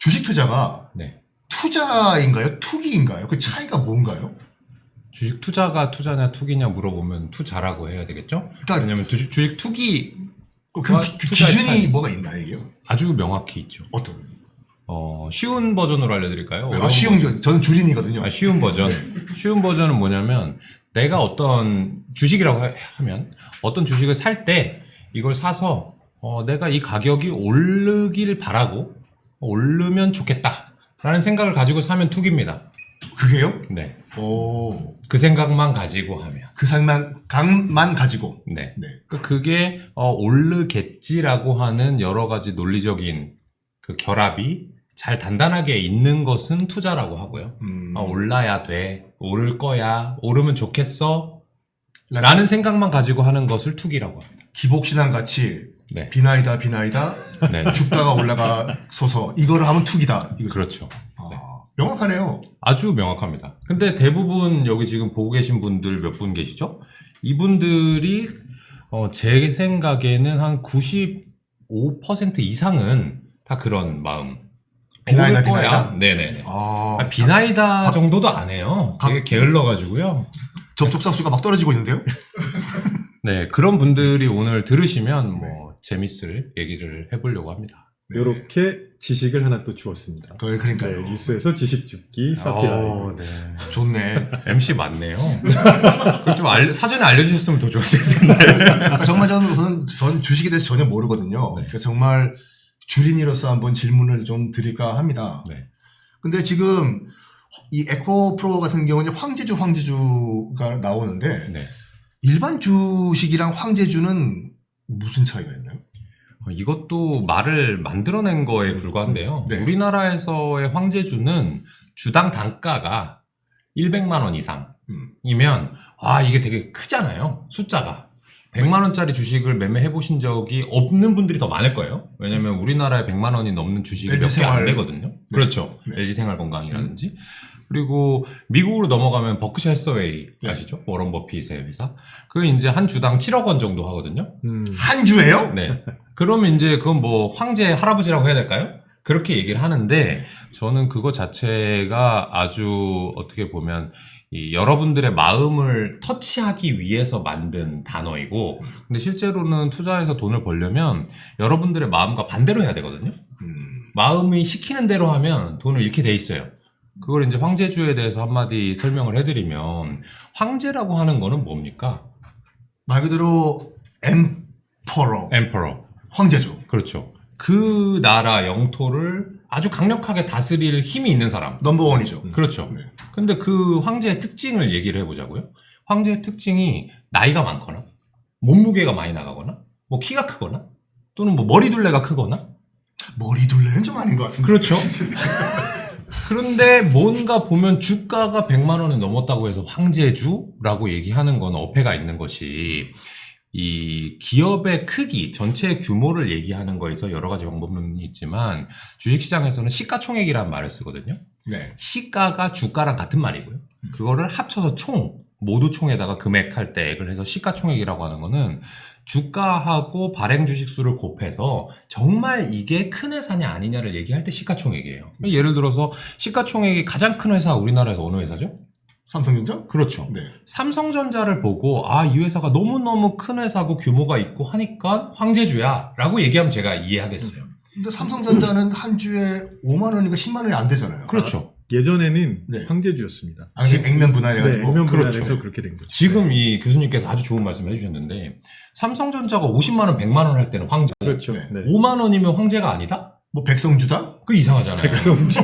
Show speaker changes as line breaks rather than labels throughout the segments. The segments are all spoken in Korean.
주식 투자가
네.
투자인가요? 투기인가요? 그 차이가 뭔가요?
주식 투자가 투자냐 투기냐 물어보면 투자라고 해야 되겠죠?
그러니까
왜냐면 주식 투기
그
투자의
기준이
차이.
뭐가 있나요, 이게요?
아주 명확히 있죠.
어떤?
쉬운 버전으로 알려드릴까요?
쉬운 거. 저는 주린이거든요.
쉬운 버전. 쉬운 버전은 뭐냐면 내가 어떤 주식이라고 하면 어떤 주식을 살 때 이걸 사서 내가 이 가격이 오르길 바라고 오르면 좋겠다라는 생각을 가지고 사면 투기입니다.
그게요?
네.
오.
그 생각만 가지고 하면.
그 생각만 가지고.
네.
네.
그게 오르겠지라고 하는 여러 가지 논리적인 그 결합이 잘 단단하게 있는 것은 투자라고 하고요. 올라야 돼. 오를 거야. 오르면 좋겠어. 라는 생각만 가지고 하는 것을 투기라고 합니다.
기복신앙 같이
네.
비나이다
네.
주가가 올라가서서 이거를 하면 투기다. 이거죠.
그렇죠. 네.
명확하네요.
아주 명확합니다. 근데 대부분 여기 지금 보고 계신 분들 몇 분 계시죠? 이분들이 제 생각에는 한 95% 이상은 다 그런 마음.
비나이다,
오를 거야.
비나이다?
네네.
아,
비나이다 정도도 안 해요. 되게 게을러가지고요.
접속사 수가 막 떨어지고 있는데요?
네, 그런 분들이 오늘 들으시면 뭐 재밌을 얘기를 해보려고 합니다.
이렇게 지식을 하나 또 주었습니다.
그러니까요.
네, 뉴스에서 지식 줍기 사피라이브.
네.
좋네.
MC 맞네요. 그걸 좀 사전에 알려주셨으면 더 좋았을 텐데.
그러니까 정말 저는 주식에 대해서 전혀 모르거든요.
네.
그러니까 정말 주린이로서 한번 질문을 좀 드릴까 합니다.
네.
근데 지금 이 에코프로 같은 경우는 황제주가 나오는데
네.
일반 주식이랑 황제주는 무슨 차이가 있나요?
이것도 말을 만들어낸 거에 불과한데요.
네.
우리나라에서의 황제주는 주당 단가가 100만 원 이상이면 이게 되게 크잖아요. 숫자가. 100만 원짜리 주식을 매매해 보신 적이 없는 분들이 더 많을 거예요. 왜냐면 우리나라에 100만 원이 넘는 주식이 몇 개 안 되거든요.
네.
그렇죠.
네.
LG생활건강이라든지. 그리고 미국으로 넘어가면 버크셔 해서웨이 아시죠? 워런 버핏의 회사. 그게 이제 한 주당 7억 원 정도 하거든요.
한 주예요?
네. 그러면 이제 그건 뭐 황제 할아버지라고 해야 될까요? 그렇게 얘기를 하는데 저는 그거 자체가 아주 어떻게 보면 이 여러분들의 마음을 터치하기 위해서 만든 단어이고 근데 실제로는 투자해서 돈을 벌려면 여러분들의 마음과 반대로 해야 되거든요. 마음이 시키는 대로 하면 돈을 잃게 돼 있어요. 그걸 이제 황제주에 대해서 한마디 설명을 해드리면 황제라고 하는 거는 뭡니까?
말 그대로
엠퍼러.
황제죠.
그렇죠. 그 나라 영토를 아주 강력하게 다스릴 힘이 있는 사람.
넘버원이죠.
그렇죠.
네.
근데 그 황제의 특징을 얘기를 해보자고요. 황제의 특징이 나이가 많거나 몸무게가 많이 나가거나 뭐 키가 크거나 또는 뭐 머리둘레가 크거나
머리둘레는 좀 아닌 것 같은데.
그렇죠. 그런데 뭔가 보면 주가가 100만 원이 넘었다고 해서 황제주라고 얘기하는 건 어폐가 있는 것이 이 기업의 크기, 전체의 규모를 얘기하는 거에서 여러 가지 방법론이 있지만 주식시장에서는 시가총액이라는 말을 쓰거든요.
네.
시가가 주가랑 같은 말이고요. 그거를 합쳐서 모두 총에다가 금액할 때 액을 해서 시가총액이라고 하는 거는 주가하고 발행 주식 수를 곱해서 정말 이게 큰 회사냐 아니냐를 얘기할 때 시가총액이에요. 예를 들어서 시가총액이 가장 큰 회사 우리나라에서 어느 회사죠?
삼성전자?
그렇죠.
네.
삼성전자를 보고 이 회사가 너무너무 큰 회사고 규모가 있고 하니까 황제주야 라고 얘기하면 제가 이해하겠어요.
근데 삼성전자는 한 주에 5만 원인가 10만 원이 안 되잖아요.
그렇죠.
예전에는
네.
황제주였습니다.
액면 분할해가지고.
네, 액면 분할해서
그렇죠.
그렇게 된 거죠.
지금 이 교수님께서 아주 좋은 말씀 해주셨는데 삼성전자가 50만 원, 100만 원 할 때는 황제.
그렇죠.
네.
네.
5만 원이면 황제가 아니다?
뭐 백성주다?
그 이상하잖아요.
백성주.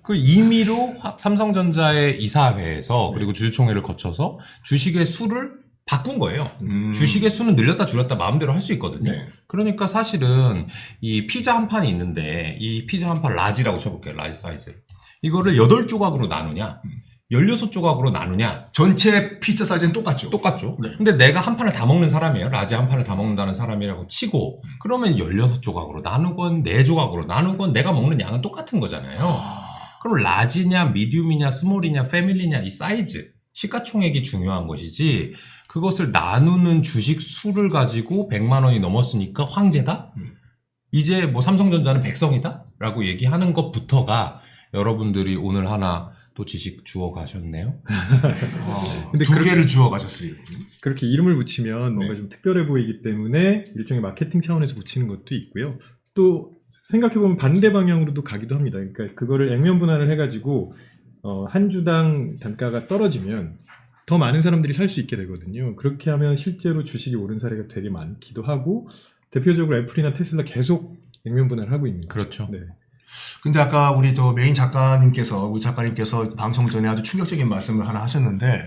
그 임의로 삼성전자의 이사회에서 그리고 주주총회를 거쳐서 주식의 수를 바꾼 거예요. 주식의 수는 늘렸다 줄였다 마음대로 할 수 있거든요.
네.
그러니까 사실은 이 피자 한 판이 있는데 이 피자 한 판 라지라고 쳐볼게요. 라지 사이즈. 이거를 8조각으로 나누냐 16조각으로 나누냐
전체 피자 사이즈는 똑같죠.
똑같죠.
네.
근데 내가 한 판을 다 먹는 사람이에요. 라지 한 판을 다 먹는다는 사람이라고 치고 그러면 16조각으로 나누건 4조각으로 나누건 내가 먹는 양은 똑같은 거잖아요. 그럼 라지냐 미디움이냐 스몰이냐 패밀리냐 이 사이즈 시가총액이 중요한 것이지 그것을 나누는 주식 수를 가지고 100만 원이 넘었으니까 황제다? 이제 뭐 삼성전자는 백성이다? 라고 얘기하는 것부터가 여러분들이 오늘 하나 또 지식 주워 가셨네요.
근데
두 개를 주워 가셨어요.
그렇게 이름을 붙이면 뭔가 좀 특별해 보이기 때문에 일종의 마케팅 차원에서 붙이는 것도 있고요. 또 생각해보면 반대 방향으로도 가기도 합니다. 그러니까 그거를 액면 분할을 해가지고 한 주당 단가가 떨어지면 더 많은 사람들이 살 수 있게 되거든요. 그렇게 하면 실제로 주식이 오른 사례가 되게 많기도 하고 대표적으로 애플이나 테슬라 계속 액면 분할을 하고 있는 거죠.
그렇죠.
네.
근데 아까 우리 또 메인 작가님께서, 우리 작가님께서 방송 전에 아주 충격적인 말씀을 하나 하셨는데,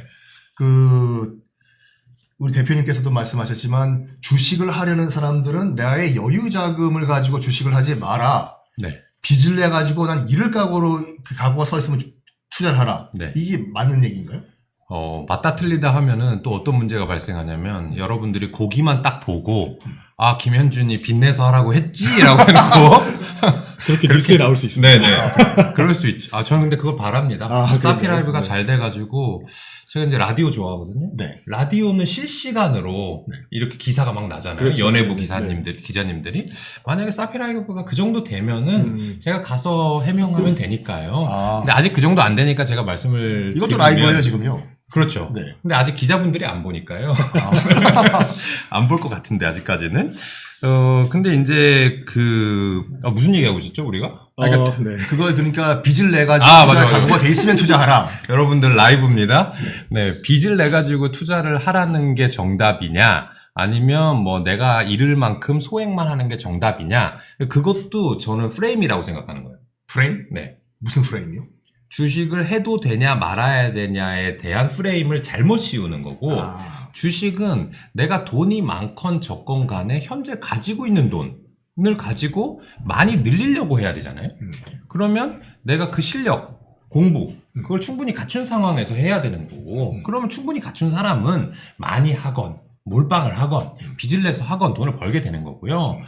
우리 대표님께서도 말씀하셨지만, 주식을 하려는 사람들은 나의 여유 자금을 가지고 주식을 하지 마라.
네.
빚을 내가지고 난 이럴 각오로, 그 각오가 서 있으면 투자를 하라.
네.
이게 맞는 얘기인가요?
맞다 틀리다 하면은 또 어떤 문제가 발생하냐면 여러분들이 고기만 딱 보고 아, 김현준이 빚내서 하라고 했지라고 해놓고
그렇게 뉴스에 나올 수 있습니다.
네네. 그럴 수 있죠. 저는 근데 그걸 바랍니다.
아,
사피라이브가
네.
잘 돼가지고 제가 이제 라디오 좋아하거든요.
네.
라디오는 실시간으로
네.
이렇게 기사가 막 나잖아요.
그렇죠.
연예부
네.
기자님들이. 만약에 사피라이브가 그 정도 되면은 제가 가서 해명하면 되니까요. 근데 아직 그 정도 안 되니까 제가 말씀을
이것도
드리면-
라이브예요, 지금요.
그렇죠.
네.
근데 아직 기자분들이 안 보니까요. 안 볼 것 같은데, 아직까지는. 근데 이제 무슨 얘기하고 있었죠, 우리가?
네.
그걸 그러니까 빚을 내가지고
아,
투자할
맞아요.
각오가 돼 있으면 투자하라.
여러분들 라이브입니다. 네, 빚을 내가지고 투자를 하라는 게 정답이냐, 아니면 뭐 내가 잃을 만큼 소액만 하는 게 정답이냐, 그것도 저는 프레임이라고 생각하는 거예요.
프레임?
네.
무슨 프레임이요?
주식을 해도 되냐 말아야 되냐에 대한 프레임을 잘못 씌우는 거고, 주식은 내가 돈이 많건 적건 간에 현재 가지고 있는 돈을 가지고 많이 늘리려고 해야 되잖아요. 그러면 내가 그 실력, 공부, 그걸 충분히 갖춘 상황에서 해야 되는 거고, 그러면 충분히 갖춘 사람은 많이 하건, 몰빵을 하건, 빚을 내서 하건 돈을 벌게 되는 거고요.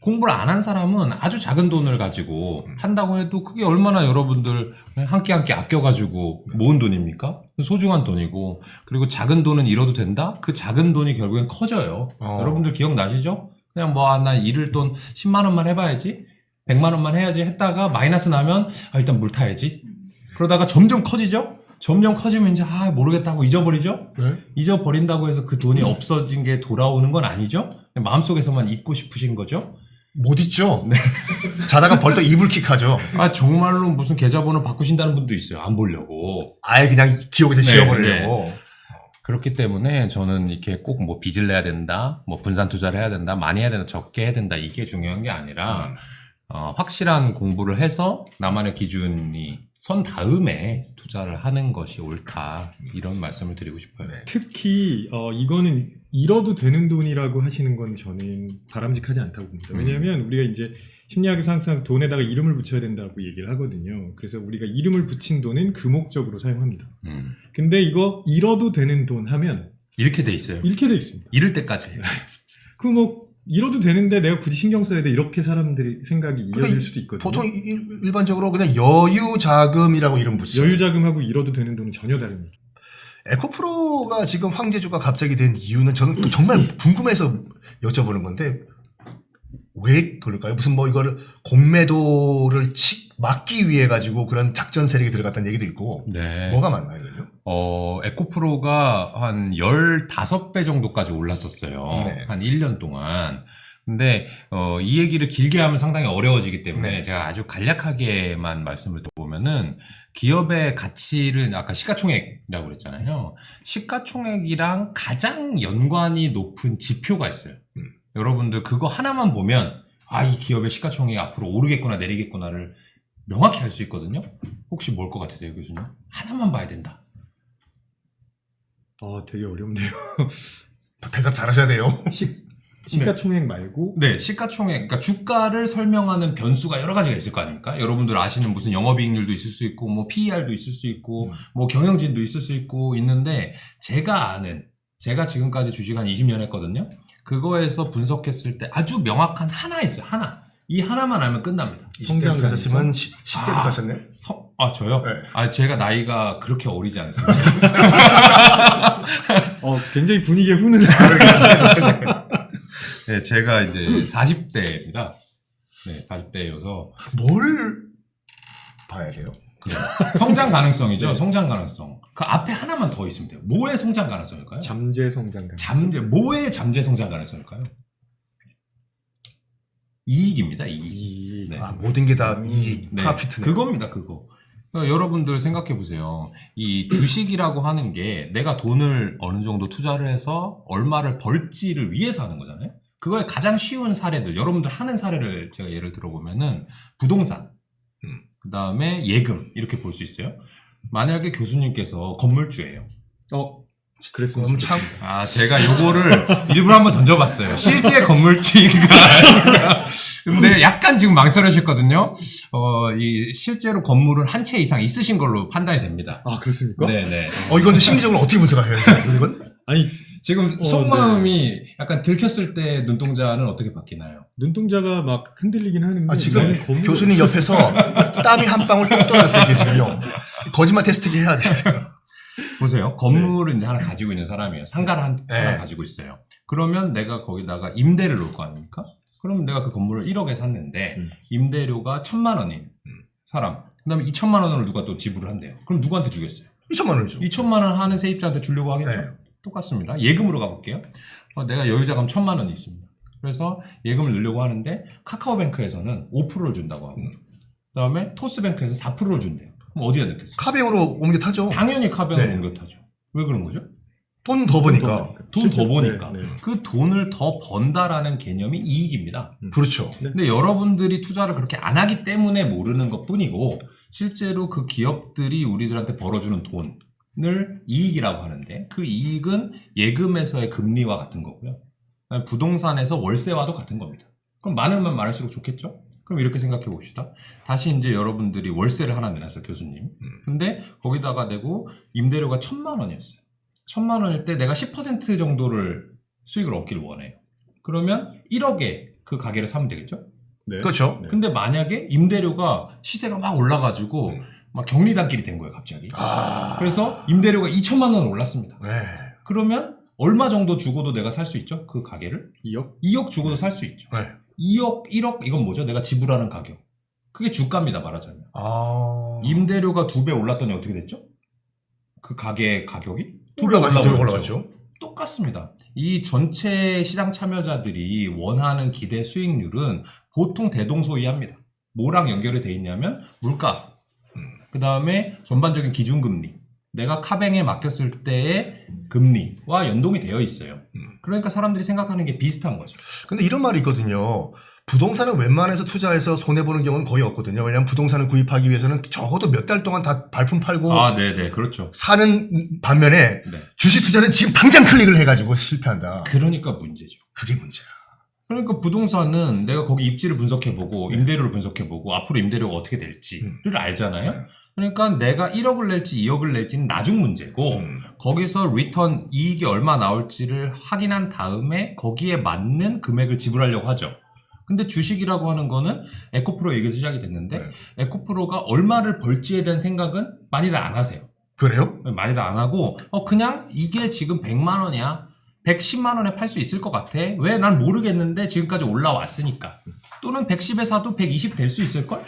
공부를 안 한 사람은 아주 작은 돈을 가지고 한다고 해도 그게 얼마나 여러분들 한 끼 한 끼 아껴가지고 모은 돈입니까? 소중한 돈이고, 그리고 작은 돈은 잃어도 된다? 그 작은 돈이 결국엔 커져요. 여러분들 기억나시죠? 그냥 나 잃을 돈 10만 원만 해봐야지, 100만 원만 해야지 했다가 마이너스 나면 일단 물 타야지. 그러다가 점점 커지죠? 점점 커지면 이제 모르겠다고 잊어버리죠?
네?
잊어버린다고 해서 그 돈이 없어진 게 돌아오는 건 아니죠? 마음속에서만 잊고 싶으신 거죠?
못 있죠. 네. 자다가 벌떡 이불킥하죠.
정말로 무슨 계좌번호 바꾸신다는 분도 있어요. 안 보려고.
아예 그냥 기억에서
네,
지워버리려고.
그렇기 때문에 저는 이렇게 꼭 뭐 빚을 내야 된다, 뭐 분산 투자를 해야 된다, 많이 해야 된다, 적게 해야 된다, 이게 중요한 게 아니라, 확실한 공부를 해서 나만의 기준이 선 다음에 투자를 하는 것이 옳다. 이런 말씀을 드리고 싶어요.
네.
특히 이거는 잃어도 되는 돈이라고 하시는 건 저는 바람직하지 않다고 봅니다. 왜냐하면 우리가 이제 심리학에서 항상 돈에다가 이름을 붙여야 된다고 얘기를 하거든요. 그래서 우리가 이름을 붙인 돈은 그 목적으로 사용합니다. 근데 이거 잃어도 되는 돈 하면
이렇게 돼 있어요.
잃게 돼 있습니다.
잃을 때까지 해요.
잃어도 되는데 내가 굳이 신경 써야 돼, 이렇게 사람들이 생각이
근데
이어질 수도 있거든요.
보통 일반적으로 그냥 여유 자금이라고 이름 붙이죠.
여유 자금하고 잃어도 되는 돈은 전혀 다릅니다.
에코프로가 지금 황제주가 갑자기 된 이유는 저는 정말 궁금해서 여쭤보는 건데, 왜 그럴까요? 무슨 이거를 공매도를 막기 위해 가지고 그런 작전 세력이 들어갔다는 얘기도 있고.
네.
뭐가 맞나요, 이건요?
에코프로가 한 15배 정도까지 올랐었어요.
네.
한 1년 동안. 근데, 이 얘기를 길게 하면 상당히 어려워지기 때문에
네.
제가 아주 간략하게만 말씀을 드리면, 기업의 가치를 아까 시가총액이라고 그랬잖아요. 시가총액이랑 가장 연관이 높은 지표가 있어요. 여러분들 그거 하나만 보면, 이 기업의 시가총액이 앞으로 오르겠구나, 내리겠구나를 명확히 알 수 있거든요. 혹시 뭘 것 같으세요, 교수님? 하나만 봐야 된다.
되게 어렵네요.
대답 잘하셔야 돼요.
시가총액 말고
네, 시가총액, 그러니까 주가를 설명하는 변수가 여러 가지가 있을 거 아닙니까? 여러분들 아시는 무슨 영업이익률도 있을 수 있고, 뭐 PER도 있을 수 있고, 뭐 경영진도 있을 수 있고 있는데, 제가 지금까지 주식 한 20년 했거든요. 그거에서 분석했을 때 아주 명확한 하나 있어요. 하나. 이 하나만 알면 끝납니다.
20대부터 하셨으면 10대부터 하셨네?
저요?
네.
제가 나이가 그렇게 어리지 않습니다.
굉장히 분위기에 훈훈해.
네, 제가 이제 40대입니다. 네, 40대여서
뭘 봐야 돼요?
성장 가능성이죠.
네.
성장 가능성. 그 앞에 하나만 더 있으면 돼요. 뭐의 성장 가능성일까요?
잠재 성장 가능.
뭐의 잠재 성장 가능성일까요? 이익입니다. 이익.
이
네.
모든 게 다 이
네,
프라피트네.
그겁니다. 그거. 그러니까 여러분들 생각해 보세요. 이 주식이라고 하는 게 내가 돈을 어느 정도 투자를 해서 얼마를 벌지를 위해서 하는 거잖아요. 그거의 가장 쉬운 사례들, 여러분들 하는 사례를 제가 예를 들어보면은 부동산, 그 다음에 예금 이렇게 볼 수 있어요. 만약에 교수님께서 건물주예요.
그랬으면
엄청
아, 제가 요거를 일부러 한번 던져봤어요. 실제 건물주가 아니라. 근데 약간 지금 망설여셨거든요. 이 실제로 건물은 한 채 이상 있으신 걸로 판단이 됩니다.
아 그렇습니까?
네네.
이건 심리적으로 어떻게 분석해야 돼요? 이건?
아니
지금 속마음이 약간 들켰을 때 눈동자는 어떻게 바뀌나요?
눈동자가 막 흔들리긴 하는데
지금
나는 건물이
교수님 옆에서 땀이 한 방울 뚝 떨어졌어요, 이게 지금요. 거짓말 테스트기 해야 돼요.
보세요. 건물을 이제 하나 가지고 있는 사람이에요. 상가를 하나
네.
가지고 있어요. 그러면 내가 거기다가 임대를 놓을 거 아닙니까? 그러면 내가 그 건물을 1억에 샀는데 임대료가 1,000만 원인 사람. 그 다음에 2,000만 원을 누가 또 지불을 한대요. 그럼 누구한테 주겠어요?
2천만 원이죠.
2,000만 원 하는 세입자한테 주려고 하겠죠?
네.
똑같습니다. 예금으로 가볼게요. 내가 여유자금 1,000만 원이 있습니다. 그래서 예금을 넣으려고 하는데 카카오뱅크에서는 5%를 준다고 하고 그 다음에 토스뱅크에서 4%를 준대요. 그럼 어디가 넣겠어요?
카뱅으로 옮겨 타죠.
당연히 카뱅을
네.
옮겨 타죠. 왜 그런 거죠?
돈 더 버니까.
돈 더 버니까.
네, 네.
그 돈을 더 번다라는 개념이 이익입니다.
그렇죠.
근데 여러분들이 투자를 그렇게 안 하기 때문에 모르는 것 뿐이고 실제로 그 기업들이 우리들한테 벌어주는 돈을 이익이라고 하는데 그 이익은 예금에서의 금리와 같은 거고요. 부동산에서 월세와도 같은 겁니다. 그럼 많으면 많을수록 좋겠죠? 그럼 이렇게 생각해 봅시다. 다시 이제 여러분들이 월세를 하나 내놨어요, 교수님. 근데 거기다가 내고 임대료가 1,000만 원이었어요. 1,000만 원일 때 내가 10% 정도를 수익을 얻기를 원해요. 그러면 1억에 그 가게를 사면 되겠죠?
네.
그렇죠.
네.
근데 만약에 임대료가 시세가 막 올라가지고 막 격리단길이 된 거예요, 갑자기. 그래서 임대료가 2,000만 원 올랐습니다.
네.
그러면 얼마 정도 주고도 내가 살 수 있죠? 그 가게를?
2억?
2억 주고도 살 수 있죠.
네.
2억, 1억 이건 뭐죠? 내가 지불하는 가격. 그게 주가입니다, 말하자면. 임대료가 2배 올랐더니 어떻게 됐죠? 그 가게 가격이 2배
올라갔죠. 올라갔죠.
똑같습니다. 이 전체 시장 참여자들이 원하는 기대 수익률은 보통 대동소이합니다. 뭐랑 연결이 돼 있냐면 물가, 그 다음에 전반적인 기준금리, 내가 카뱅에 맡겼을 때의 금리와 연동이 되어 있어요. 그러니까 사람들이 생각하는 게 비슷한 거죠.
근데 이런 말이 있거든요. 부동산은 웬만해서 투자해서 손해보는 경우는 거의 없거든요. 왜냐하면 부동산을 구입하기 위해서는 적어도 몇 달 동안 다 발품 팔고
네네, 그렇죠.
사는 반면에
네.
주식 투자는 지금 당장 클릭을 해가지고 실패한다.
그러니까 문제죠.
그게 문제야.
그러니까 부동산은 내가 거기 입지를 분석해보고 임대료를 분석해보고 앞으로 임대료가 어떻게 될지를 알잖아요. 그러니까 내가 1억을 낼지 2억을 낼지는 나중 문제고 거기서 리턴 이익이 얼마 나올지를 확인한 다음에 거기에 맞는 금액을 지불하려고 하죠. 근데 주식이라고 하는 거는 에코프로 얘기에서 시작이 됐는데
네.
에코프로가 얼마를 벌지에 대한 생각은 많이들 안 하세요.
그래요?
많이들 안 하고 그냥 이게 지금 100만 원이야. 110만 원에 팔 수 있을 것 같아. 왜? 난 모르겠는데 지금까지 올라왔으니까. 또는 110에 사도 120 될 수 있을걸?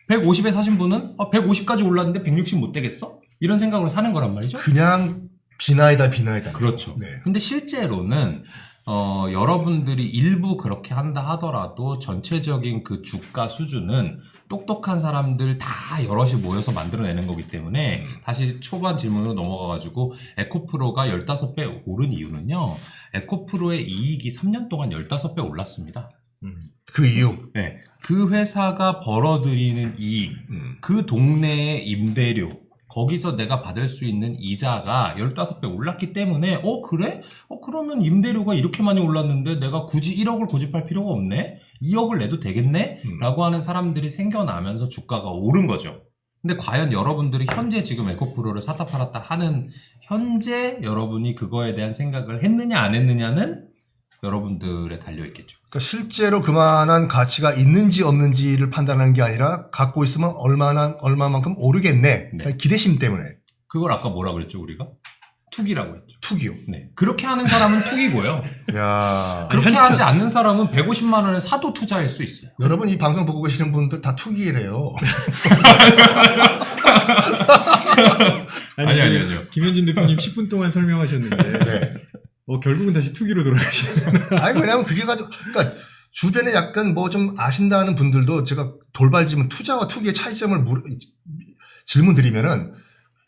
150에 사신 분은 150까지 올랐는데 160 못 되겠어? 이런 생각으로 사는 거란 말이죠.
그냥 비나이다.
그렇죠.
네.
근데 실제로는 여러분들이 일부 그렇게 한다 하더라도 전체적인 그 주가 수준은 똑똑한 사람들 다 여럿이 모여서 만들어내는 거기 때문에 다시 초반 질문으로 넘어가가지고 에코프로가 15배 오른 이유는요. 에코프로의 이익이 3년 동안 15배 올랐습니다.
그 이유.
네. 그 회사가 벌어들이는 이익, 그 동네의 임대료, 거기서 내가 받을 수 있는 이자가 15배 올랐기 때문에 그래? 그러면 임대료가 이렇게 많이 올랐는데 내가 굳이 1억을 고집할 필요가 없네? 2억을 내도 되겠네? 라고 하는 사람들이 생겨나면서 주가가 오른 거죠. 근데 과연 여러분들이 현재 지금 에코프로를 사다 팔았다 하는 현재 여러분이 그거에 대한 생각을 했느냐 안 했느냐는 여러분들에 달려있겠죠.
그러니까 실제로 그만한 가치가 있는지 없는지를 판단하는 게 아니라 갖고 있으면 얼마만큼 오르겠네.
네.
기대심 때문에.
그걸 아까 뭐라 그랬죠, 우리가? 투기라고 했죠.
투기요.
네. 그렇게 하는 사람은 투기고요.
야.
그렇게
아니,
하지 않는 사람은 150만 원을 사도 투자할 수 있어요.
여러분 이 방송 보고 계시는 분들 다 투기래요.
아니요.
김현준 대표님 10분 동안 설명하셨는데
네.
결국은 다시 투기로 돌아가시네요.
아니 왜냐면 그게 가지고 그러니까 주변에 약간 뭐 좀 아신다는 분들도 제가 돌발질문 투자와 투기의 차이점을 질문 드리면은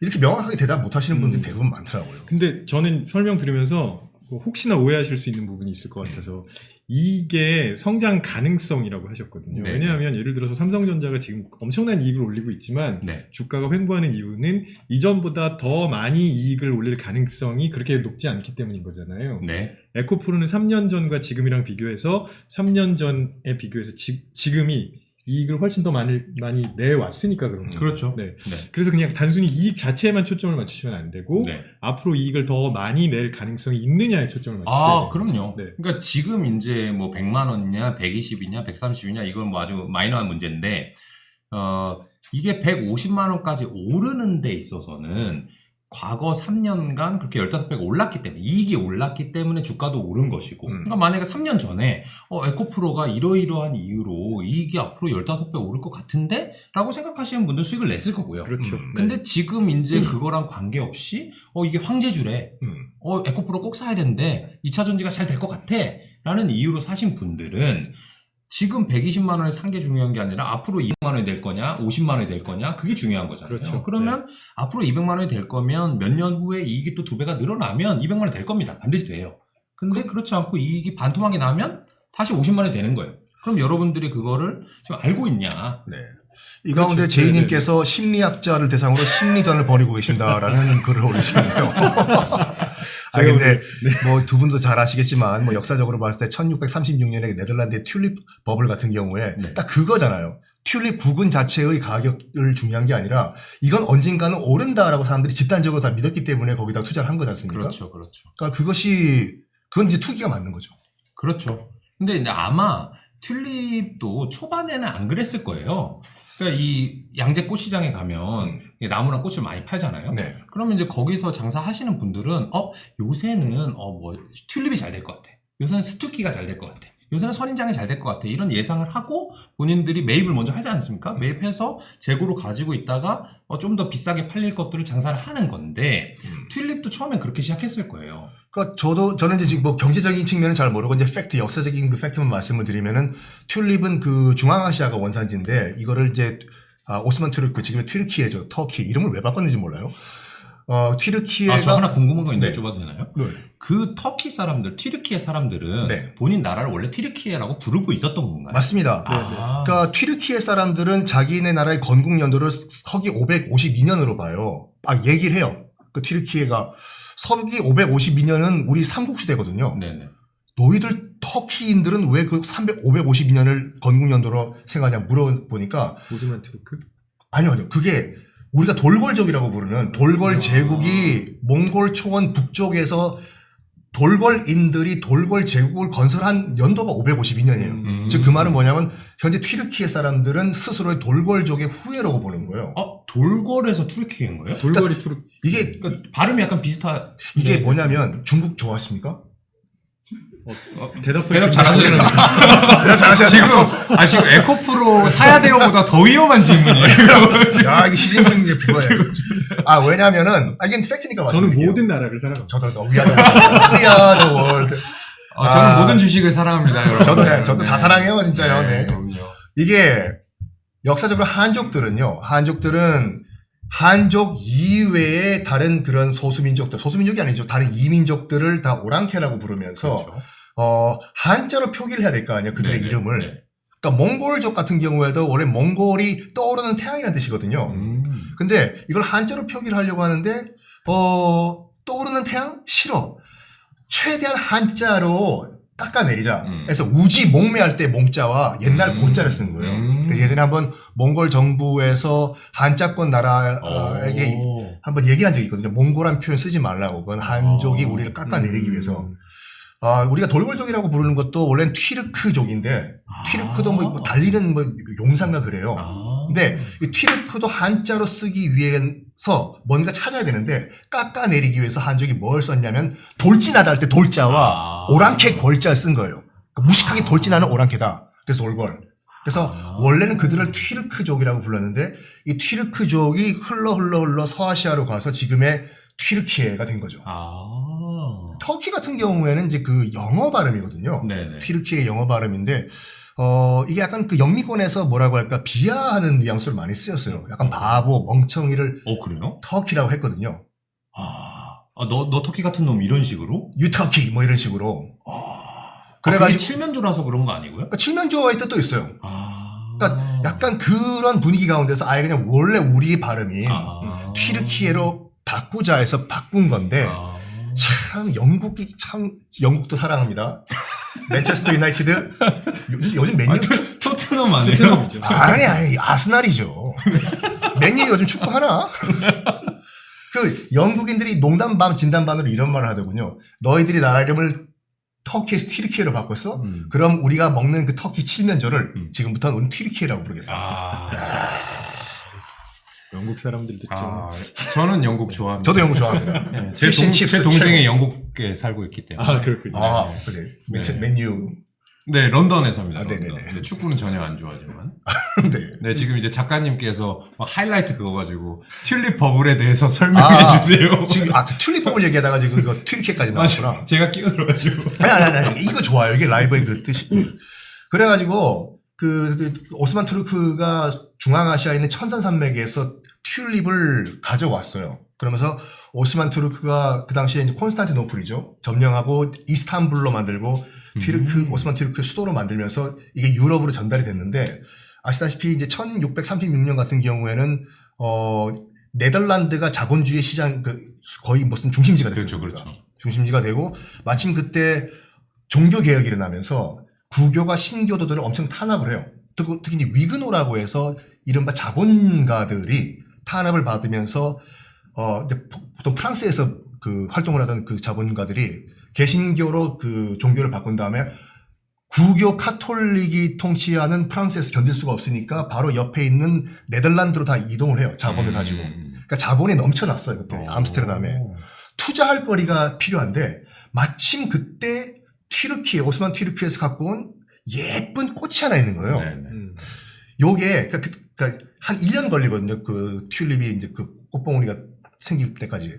이렇게 명확하게 대답 못 하시는 분들이 대부분 많더라고요.
근데 저는 설명 들으면서 혹시나 오해하실 수 있는 부분이 있을 것 같아서 이게 성장 가능성이라고 하셨거든요.
네.
왜냐하면 예를 들어서 삼성전자가 지금 엄청난 이익을 올리고 있지만
네.
주가가 횡보하는 이유는 이전보다 더 많이 이익을 올릴 가능성이 그렇게 높지 않기 때문인 거잖아요.
네.
에코프로는 3년 전과 지금이랑 비교해서 3년 전에 비교해서 지금이 이익을 훨씬 더 많이 내왔으니까 그런 거예요.
그렇죠.
네.
네.
그래서 그냥 단순히 이익 자체에만 초점을 맞추시면 안 되고
네.
앞으로 이익을 더 많이 낼 가능성이 있느냐에 초점을 맞추셔야
아,
돼요.
그럼요.
네.
그러니까 지금 이제 뭐 100만 원이냐, 120이냐, 130이냐 이건 뭐 아주 마이너한 문제인데 이게 150만 원까지 오르는 데 있어서는 과거 3년간 그렇게 15배가 올랐기 때문에 이익이 올랐기 때문에 주가도 오른 것이고 그러니까 만약에 3년 전에 에코프로가 이러이러한 이유로 이익이 앞으로 15배 오를 것 같은데? 라고 생각하시는 분들 수익을 냈을 거고요.
그렇죠.
근데 지금 이제 그거랑 관계없이 이게 황제주래. 에코프로 꼭 사야 되는데 2차 전지가 잘 될 것 같아. 라는 이유로 사신 분들은 지금 120만 원에 산 게 중요한 게 아니라 앞으로 200만 원이 될 거냐, 50만 원이 될 거냐, 그게 중요한 거잖아요.
그렇죠.
그러면 앞으로 200만 원이 될 거면 몇 년 후에 이익이 또 2배가 늘어나면 200만 원이 될 겁니다. 반드시 돼요. 근데 그렇지 않고 이익이 반토막이 나면 다시 50만 원이 되는 거예요. 그럼 여러분들이 그거를 지금 알고 있냐?
네. 이 가운데
그렇죠.
제이님께서 심리학자를 대상으로 심리전을 벌이고 계신다라는 글을 올리시네요. 아 근데 뭐 두 분도 잘 아시겠지만 뭐 역사적으로 봤을 때 1636년에 네덜란드의 튤립 버블 같은 경우에
네.
딱 그거잖아요. 튤립 부근 자체의 가격을 중요한 게 아니라 이건 언젠가는 오른다라고 사람들이 집단적으로 다 믿었기 때문에 거기다 투자를 한 거지 않습니까?
그렇죠.
그러니까 그건 이제 투기가 맞는 거죠.
그렇죠. 근데 이제 아마 튤립도 초반에는 안 그랬을 거예요. 그러니까 이 양재 꽃시장에 가면 나무랑 꽃을 많이 팔잖아요.
네.
그러면 이제 거기서 장사하시는 분들은 요새는 뭐 튤립이 잘 될 것 같아. 요새는 스투키가 잘 될 것 같아. 요새는 선인장이 잘 될 것 같아. 이런 예상을 하고 본인들이 매입을 먼저 하지 않습니까? 매입해서 재고로 가지고 있다가 좀 더 비싸게 팔릴 것들을 장사를 하는 건데 튤립도 처음엔 그렇게 시작했을 거예요.
그러니까 저는 이제 지금 뭐 경제적인 측면은 잘 모르고 이제 팩트, 역사적인 그 팩트만 말씀을 드리면은 튤립은 그 중앙아시아가 원산지인데 이거를 이제 오스만 투르크 지금의 튀르키예죠. 터키 이름을 왜 바꿨는지 몰라요. 튀르키예가
저 하나 궁금한 거 있는데
네.
여쭤봐도 되나요?
네.
그 터키 사람들, 튀르키예 사람들은
네.
본인 나라를 원래 튀르키예라고 부르고 있었던 건가요?
맞습니다. 그러니까 튀르키예 사람들은 자기네 나라의 건국 연도를 서기 552년으로 봐요. 얘기를 해요. 그 튀르키예가 서기 552년은 우리 삼국시대거든요.
네네.
너희들 터키인들은 왜 그 552년을 건국 연도로 생각하냐 물어보니까
오스만 투르크?
아니요. 그게 우리가 돌궐족이라고 부르는 돌궐 제국이 몽골 초원 북쪽에서 돌궐인들이 돌궐 제국을 건설한 연도가 552년이에요. 즉 그 말은 뭐냐면 현재 튀르키예 사람들은 스스로의 돌궐족의 후예라고 보는 거예요.
돌궐에서 튀르키예인 거예요?
돌궐이 투르크.
이게
그러니까 발음이 약간 비슷하.
이게 뭐냐면 중국 좋아하십니까?
대답
네.
잘하시는.
대답 잘하셔야
지금 에코프로 사야 돼요보다 더 위험한 질문이에요.
야, 이게 시진핑의 그거예요. 왜냐면은, 이게 팩트니까
저는
말씀드릴게요.
모든 나라를 사랑합니다.
저도 We are the world.
저는 모든 주식을 사랑합니다, 여러분.
저도 다 사랑해요, 진짜요. 네.
그럼요.
이게, 역사적으로 한족들은 한족 이외의 다른 그런 소수민족이 아니죠. 다른 이민족들을 다 오랑캐라고 부르면서,
그렇죠.
한자로 표기를 해야 될 거 아니에요. 그들의
네네.
이름을.
네.
그러니까 몽골족 같은 경우에도 원래 몽골이 떠오르는 태양이라는 뜻이거든요. 근데 이걸 한자로 표기를 하려고 하는데 떠오르는 태양? 싫어. 최대한 한자로 닦아내리자. 그래서 우지 몽매할 때 몽자와 옛날 고자를 쓴 거예요. 그러니까 예전에 한번 몽골 정부에서 한자권 나라에게 한번 얘기한 적이 있거든요. 몽골한 표현 쓰지 말라고. 그건 한족이 우리를 깎아내리기 위해서. 우리가 돌궐족이라고 부르는 것도 원래는 튀르크족인데 튀르크도 뭐 달리는 용사인가 그래요. 근데 이 튀르크도 한자로 쓰기 위해서 뭔가 찾아야 되는데 깎아내리기 위해서 한족이 뭘 썼냐면 돌진하다 할 때 돌자와 오랑캐 골자를 쓴 거예요. 그러니까 무식하게 돌진하는 오랑캐다. 그래서 돌궐. 그래서 원래는 그들을 튀르크족이라고 불렀는데 이 튀르크족이 흘러 서아시아로 가서 지금의 튀르키예가 된 거죠. 터키 같은 경우에는 이제 그 영어 발음이거든요.
네네.
튀르키예 영어 발음인데 이게 약간 그 영미권에서 뭐라고 할까 비하하는 뉘앙스로 많이 쓰였어요. 약간 바보, 멍청이를
그래요?
터키라고 했거든요.
너 터키 같은 놈 이런 식으로?
유터키 뭐 이런 식으로.
그게
그래가지고
칠면조라서 그런 거 아니고요?
그러니까 칠면조의 뜻도 있어요. 그러니까 약간 그런 분위기 가운데서 아예 그냥 원래 우리의 발음인 튀르키예로 바꾸자 해서 바꾼 건데 참 영국도 사랑합니다. 맨체스터 유나이티드 요즘 맨유
토트넘 아니에요?
토트넘이죠.
아니 아스날이죠. 맨유 요즘 축구 하나? 그 영국인들이 농담 반 진담 반으로 이런 말을 하더군요. 너희들이 나라 이름을 터키에서 튀르키예로 바꿨어? 그럼 우리가 먹는 그 터키 칠면조를 지금부터는 우리는 튀르키예라고 부르겠다.
영국 사람들도 좀.
저는 영국 좋아합니다.
저도 영국 좋아합니다.
네,
피쉬앤칩스
제 동생이 영국에 살고 있기 때문에.
그렇군요.
그래.
네.
맨유.
네, 런던에 삽니다.
네네네.
런던. 근데 축구는 전혀 안 좋아하지만.
네.
네, 지금 이제 작가님께서 막 하이라이트 그거 가지고 튤립 버블에 대해서 설명해 주세요.
지금 그 튤립법을 얘기하다가 지금 이거 튀르키예까지 나왔구나.
제가 끼어들어가지고.
아니. 이거 좋아요. 이게 라이브의 그 뜻이. 그래가지고 그 오스만 투르크가 중앙아시아에 있는 천산산맥에서 튤립을 가져왔어요. 그러면서 오스만 투르크가 그 당시에 이제 콘스탄티노플이죠. 점령하고 이스탄불로 만들고 오스만 투르크 수도로 만들면서 이게 유럽으로 전달이 됐는데 아시다시피 이제 1636년 같은 경우에는 네덜란드가 자본주의 시장 거의 무슨 중심지가 됐죠.
그렇죠.
중심지가 되고 마침 그때 종교 개혁이 일어나면서 구교가 신교도들을 엄청 탄압을 해요. 특히 이제 위그노라고 해서 이른바 자본가들이 탄압을 받으면서 이제 보통 프랑스에서 그 활동을 하던 그 자본가들이 개신교로 그 종교를 바꾼 다음에 구교 카톨릭이 통치하는 프랑스에서 견딜 수가 없으니까 바로 옆에 있는 네덜란드로 다 이동을 해요. 자본을 가지고. 그러니까 자본이 넘쳐났어요. 그때 암스테르담에. 투자할 거리가 필요한데 마침 그때 오스만 튀르키예에서 갖고 온 예쁜 꽃이 하나 있는 거예요. 요게 그러니까 한 1년 걸리거든요. 그 튤립이 이제 그 꽃봉오리가 생길 때까지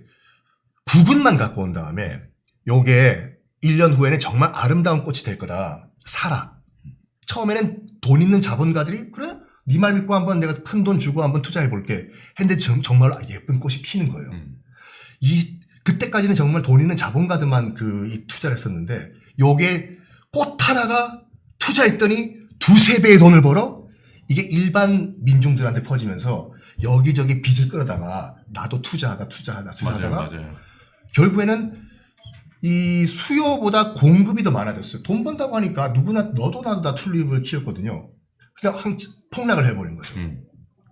9분만 갖고 온 다음에 요게 1년 후에는 정말 아름다운 꽃이 될 거다. 사라. 처음에는 돈 있는 자본가들이 그래? 네 말 믿고 한번 내가 큰 돈 주고 한번 투자해 볼게. 했는데 정말 예쁜 꽃이 피는 거예요. 그때까지는 정말 돈 있는 자본가들만 이 투자를 했었는데 요게 꽃 하나가 투자했더니 2-3배의 돈을 벌어 이게 일반 민중들한테 퍼지면서 여기저기 빚을 끌어다가 나도 투자하다가
맞아요.
결국에는 이 수요보다 공급이 더 많아졌어요. 돈 번다고 하니까 누구나 너도 나도 다 튤립을 키웠거든요. 그냥 폭락을 해버린 거죠.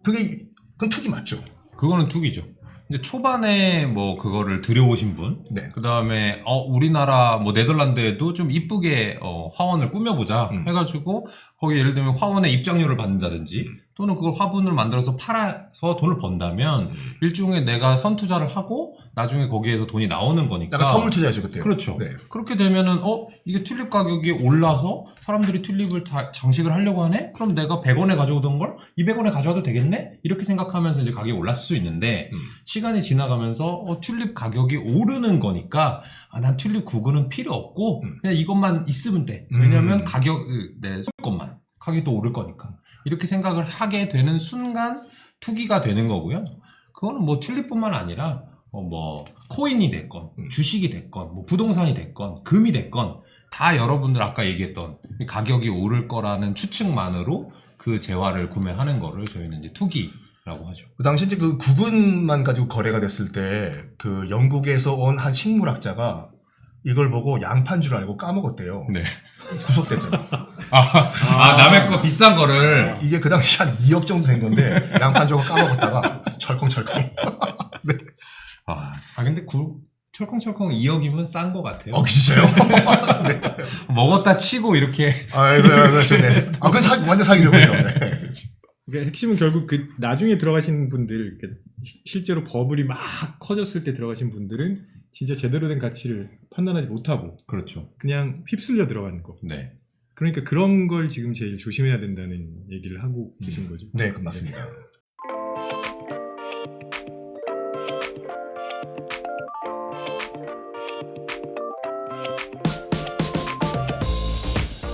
그건 투기 맞죠?
그거는 투기죠. 이제 초반에 뭐 그거를 들여오신 분,
네.
그 다음에 우리나라 뭐 네덜란드에도 좀 이쁘게 화원을 꾸며보자 해가지고 거기 예를 들면 화원에 입장료를 받는다든지 또는 그걸 화분을 만들어서 팔아서 돈을 번다면 일종의 내가 선투자를 하고 나중에 거기에서 돈이 나오는 거니까.
약간 선물 투자죠 그때.
그렇죠.
네.
그렇게 되면은 이게 튤립 가격이 올라서 사람들이 튤립을 다 장식을 하려고 하네? 그럼 내가 100원에 가져오던 걸 200원에 가져와도 되겠네? 이렇게 생각하면서 이제 가격이 올랐을 수 있는데 시간이 지나가면서 튤립 가격이 오르는 거니까 난 튤립 구근은 필요 없고 그냥 이것만 있으면 돼. 왜냐면 내 것만 가격이 또 오를 거니까. 이렇게 생각을 하게 되는 순간 투기가 되는 거고요. 그거는 뭐 튤립뿐만 아니라 뭐 코인이 됐건 주식이 됐건 뭐 부동산이 됐건 금이 됐건 다 여러분들 아까 얘기했던 가격이 오를 거라는 추측만으로 그 재화를 구매하는 거를 저희는 이제 투기라고 하죠.
그 당시 이제 그 구근만 가지고 거래가 됐을 때 그 영국에서 온 한 식물학자가 이걸 보고 양파인 줄 알고 까먹었대요.
네.
구속됐잖아.
남의 거 비싼 거를.
이게 그 당시 한 2억 정도 된 건데 양파인 줄 알고 까먹었다가 철컹철컹. 네.
근데 철컹철컹 2억이면 싼 거 같아요.
진짜요? 네.
먹었다 치고 이렇게.
그렇죠. 네. 그건 완전 사기죠. 네.
그러니까 핵심은 결국 그 나중에 들어가신 분들, 그러니까 실제로 버블이 막 커졌을 때 들어가신 분들은 진짜 제대로 된 가치를 판단하지 못하고
그렇죠.
그냥 휩쓸려 들어가는 거.
네.
그러니까 그런 걸 지금 제일 조심해야 된다는 얘기를 하고 계신 거죠.
네, 그 맞습니다.